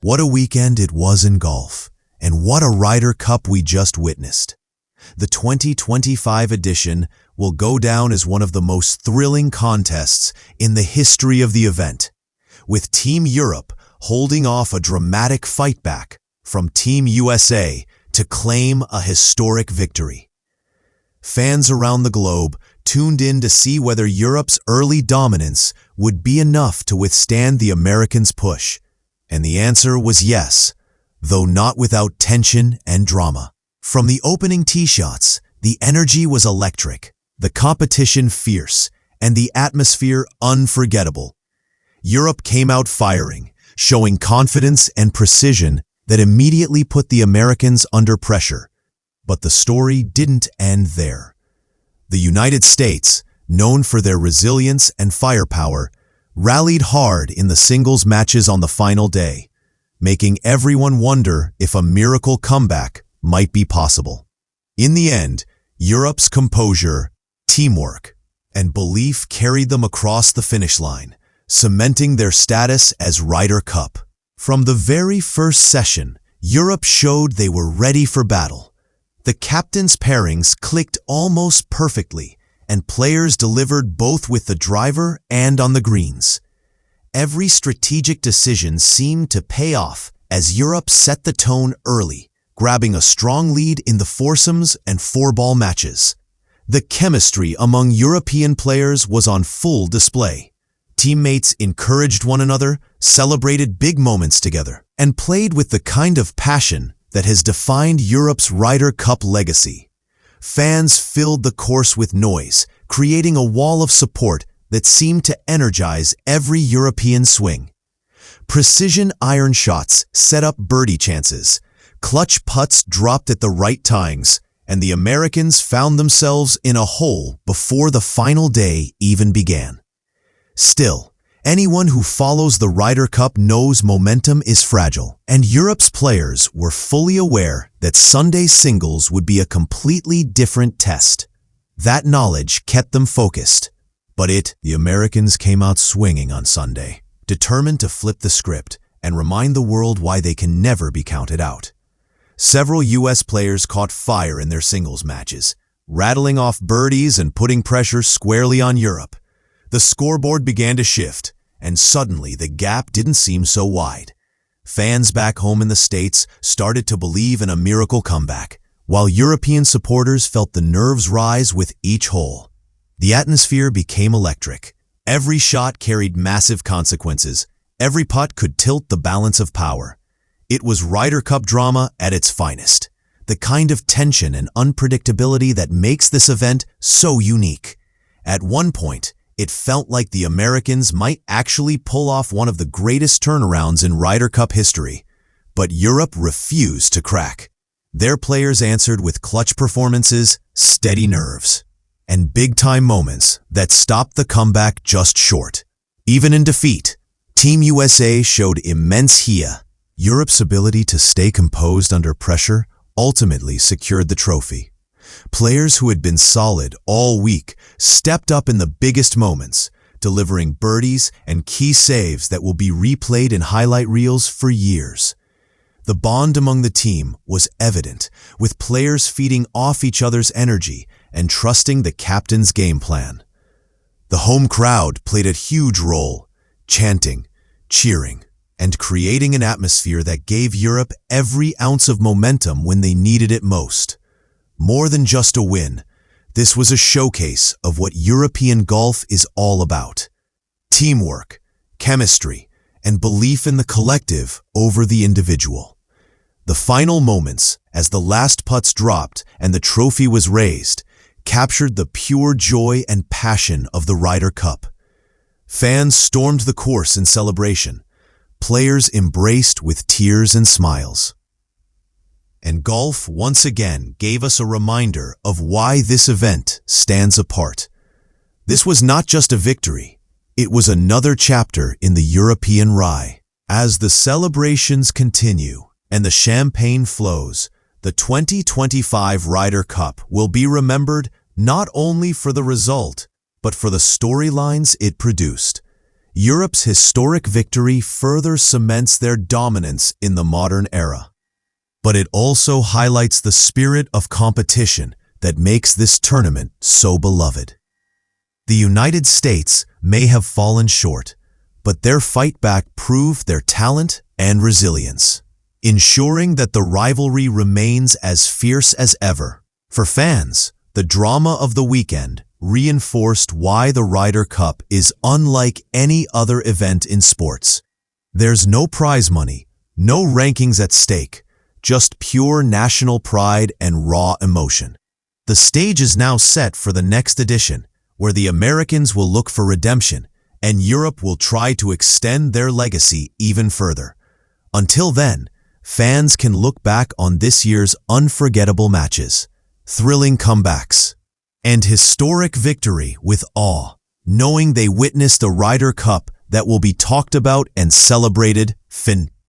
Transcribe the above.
What a weekend it was in golf, and what a Ryder Cup we just witnessed. The 2025 edition will go down as one of the most thrilling contests in the history of the event, with Team Europe holding off a dramatic fight back from Team USA to claim a historic victory. Fans around the globe tuned in to see whether Europe's early dominance would be enough to withstand the Americans' push, and the answer was yes, though not without tension and drama. From the opening tee shots, the energy was electric, the competition fierce, and the atmosphere unforgettable. Europe came out firing, showing confidence and precision that immediately put the Americans under pressure. But the story didn't end there. The United States, known for their resilience and firepower, rallied hard in the singles matches on the final day, making everyone wonder if a miracle comeback might be possible. In the end, Europe's composure, teamwork, and belief carried them across the finish line, cementing their status as Ryder Cup. From the very first session, Europe showed they were ready for battle. The captains' pairings clicked almost perfectly, and players delivered both with the driver and on the greens. Every strategic decision seemed to pay off as Europe set the tone early, grabbing a strong lead in the foursomes and four-ball matches. The chemistry among European players was on full display. Teammates encouraged one another, celebrated big moments together, and played with the kind of passion that has defined Europe's Ryder Cup legacy. Fans filled the course with noise, creating a wall of support that seemed to energize every European swing. Precision iron shots set up birdie chances, clutch putts dropped at the right times, and the Americans found themselves in a hole before the final day even began. Still, anyone who follows the Ryder Cup knows momentum is fragile, and Europe's players were fully aware that Sunday's singles would be a completely different test. That knowledge kept them focused. But the Americans came out swinging on Sunday, determined to flip the script and remind the world why they can never be counted out. Several U.S. players caught fire in their singles matches, rattling off birdies and putting pressure squarely on Europe. The scoreboard began to shift, and suddenly the gap didn't seem so wide. Fans back home in the States started to believe in a miracle comeback, while European supporters felt the nerves rise with each hole. The atmosphere became electric. Every shot carried massive consequences. Every putt could tilt the balance of power. It was Ryder Cup drama at its finest, the kind of tension and unpredictability that makes this event so unique. At one point, it felt like the Americans might actually pull off one of the greatest turnarounds in Ryder Cup history, but Europe refused to crack. Their players answered with clutch performances, steady nerves, and big-time moments that stopped the comeback just short. Even in defeat, Team USA showed immense hia. Europe's ability to stay composed under pressure ultimately secured the trophy. Players who had been solid all week stepped up in the biggest moments, delivering birdies and key saves that will be replayed in highlight reels for years. The bond among the team was evident, with players feeding off each other's energy and trusting the captain's game plan. The home crowd played a huge role, chanting, cheering, and creating an atmosphere that gave Europe every ounce of momentum when they needed it most. More than just a win, this was a showcase of what European golf is all about: teamwork, chemistry, and belief in the collective over the individual. The final moments, as the last putts dropped and the trophy was raised, captured the pure joy and passion of the Ryder Cup. Fans stormed the course in celebration. Players embraced with tears and smiles. And golf once again gave us a reminder of why this event stands apart. This was not just a victory, it was another chapter in the European rye. As the celebrations continue and the champagne flows, the 2025 Ryder Cup will be remembered not only for the result, but for the storylines it produced. Europe's historic victory further cements their dominance in the modern era. But it also highlights the spirit of competition that makes this tournament so beloved. The United States may have fallen short, but their fight back proved their talent and resilience, ensuring that the rivalry remains as fierce as ever. For fans, the drama of the weekend reinforced why the Ryder Cup is unlike any other event in sports. There's no prize money, no rankings at stake, just pure national pride and raw emotion. The stage is now set for the next edition, where the Americans will look for redemption and Europe will try to extend their legacy even further. Until then, fans can look back on this year's unforgettable matches, thrilling comebacks, and historic victory with awe, knowing they witnessed a Ryder Cup that will be talked about and celebrated